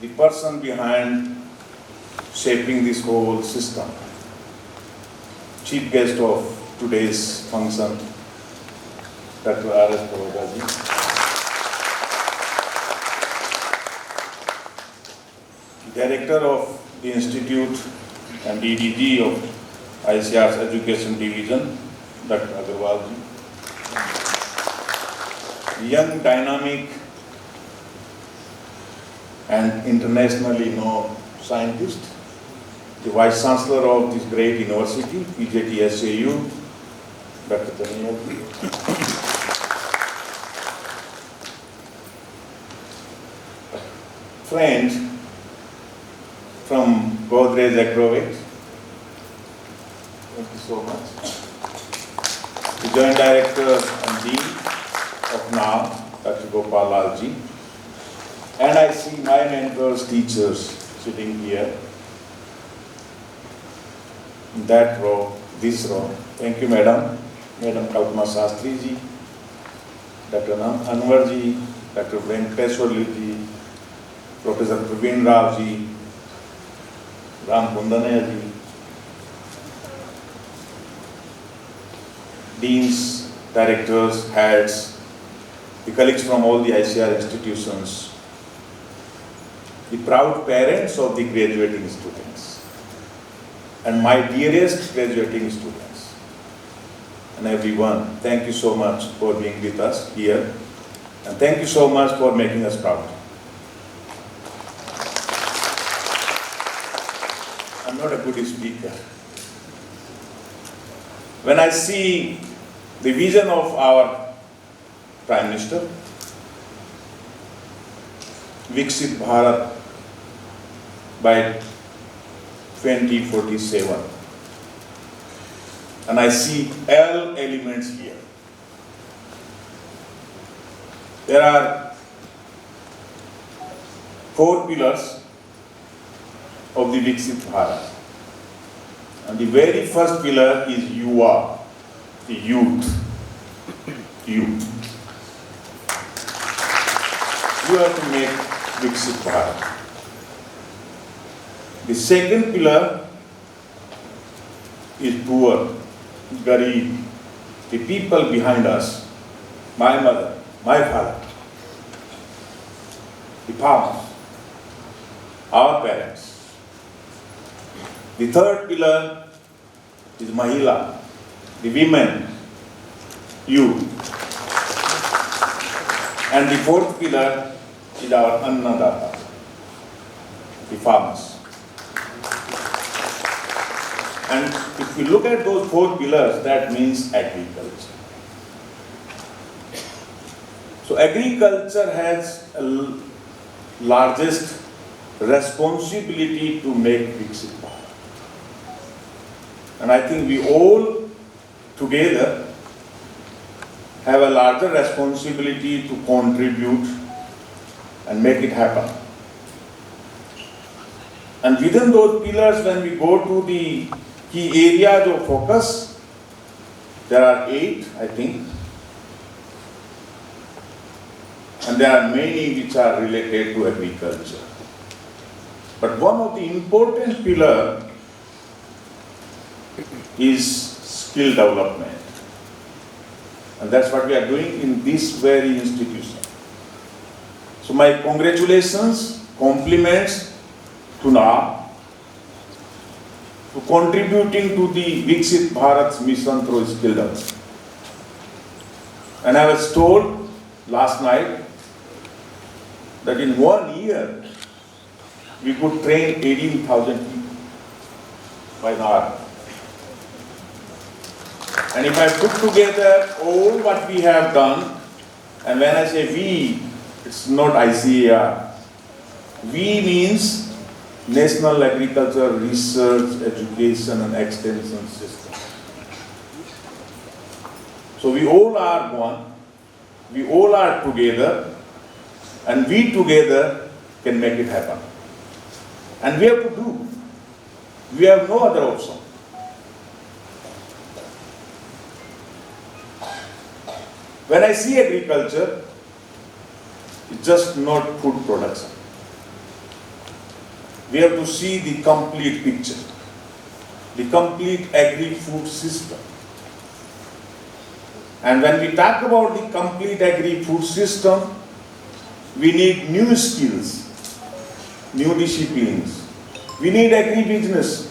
the person behind shaping this whole system, chief guest of today's function, Dr. R.S. Parodaji, Director of the Institute and DDG of ICAR's Education Division, Dr. Agarwalji, young, dynamic, and internationally known scientist, the Vice Chancellor of this great university, PJT-SAU, Dr. Taniyaji. Friends from Godrej Agrovet, thank you so much. The Joint Director and Dean of NAM, Dr. Gopal Lalji. And I see my mentors, teachers sitting here, in that row, this row. Thank you, Madam. Madam Kalpana Shastri ji, Dr. Anwar ji, Dr. Venkateshwarlu ji, Professor Praveen Rao ji, Ram Kundanaya ji, deans, directors, heads, the colleagues from all the ICAR institutions, the proud parents of the graduating students, and my dearest graduating students, and everyone, thank you so much for being with us here, and thank you so much for making us proud. I'm not a good speaker. When I see the vision of our Prime Minister, Viksit Bharat by 2047, and I see all elements here. There are 4 pillars of the Viksit Bharat. And the very first pillar is Yuva, the youth. Youth. You have to make Viksit Bharat. The second pillar is poor, Garib, the people behind us, my mother, my father, the farmers, our parents. The third pillar is Mahila, the women, you. And the fourth pillar is our Annadata, the farmers. And if we look at those 4 pillars, that means agriculture. So agriculture has a largest responsibility to make Viksit Bharat. And I think we all together have a larger responsibility to contribute and make it happen. And within those pillars, when we go to the key areas of focus, there are 8, I think. And there are many which are related to agriculture. But one of the important pillars is skill development. And that's what we are doing in this very institution. So my congratulations, compliments to NAM to contributing to the Viksit Bharat's mission through skill development. And I was told last night that in 1 year we could train 18,000 people by NAM. And if I put together all what we have done, and when I say we, it's not ICAR. We means National Agriculture Research, Education and Extension System. So we all are one, we all are together, and we together can make it happen. And we have to do. We have no other option. When I see agriculture, it's just not food production. we have to see the complete picture, the complete agri-food system. And when we talk about the complete agri-food system, we need new skills, new disciplines. We need agri-business.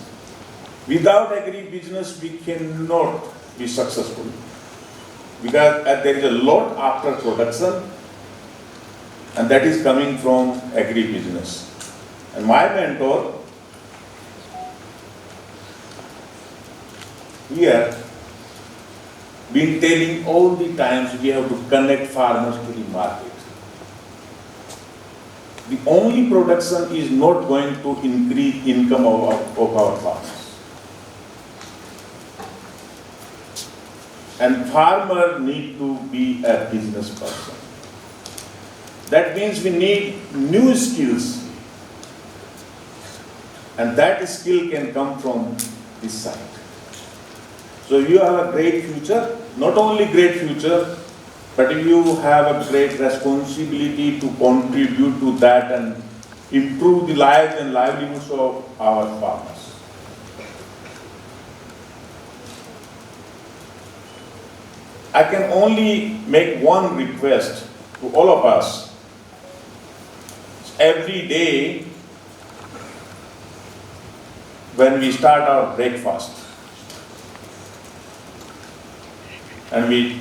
Without agri-business, we cannot be successful. Because there is a lot after production, and that is coming from agri-business. And my mentor here been telling all the times we have to connect farmers to the market. The only production is not going to increase income of our farmers. And farmer need to be a business person. That means we need new skills. And that skill can come from this side. So you have a great future, not only great future, but you have a great responsibility to contribute to that and improve the lives and livelihoods of our farmers. I can only make one request to all of us. Every day when we start our breakfast and we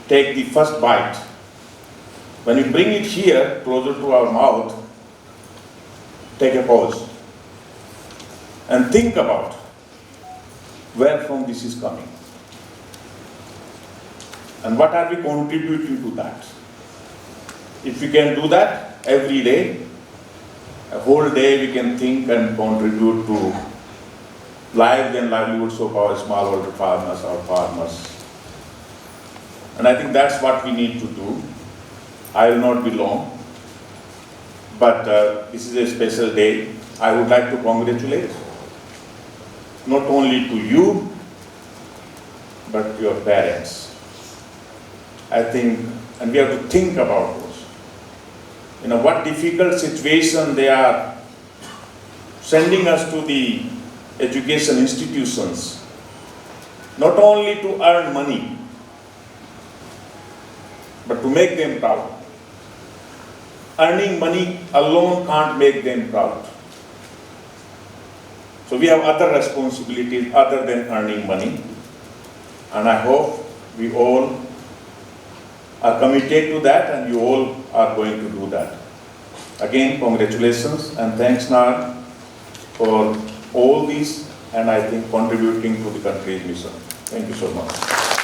take the first bite, when we bring it here closer to our mouth, take a pause and think about where from this is coming and what are we contributing to that. If we can do that every day, a whole day we can think and contribute to lives and livelihoods of our smallholder farmers, our farmers. And I think that's what we need to do. I will not be long, but this is a special day. I would like to congratulate not only to you, but to your parents. I think, and we have to think about those. What difficult situation they are sending us to the education institutions, not only to earn money, but to make them proud. Earning money alone can't make them proud. So we have other responsibilities other than earning money. And I hope we all are committed to that and you all are going to do that. Again, congratulations and thanks Nar for all these and I think contributing to the country's mission. Thank you so much.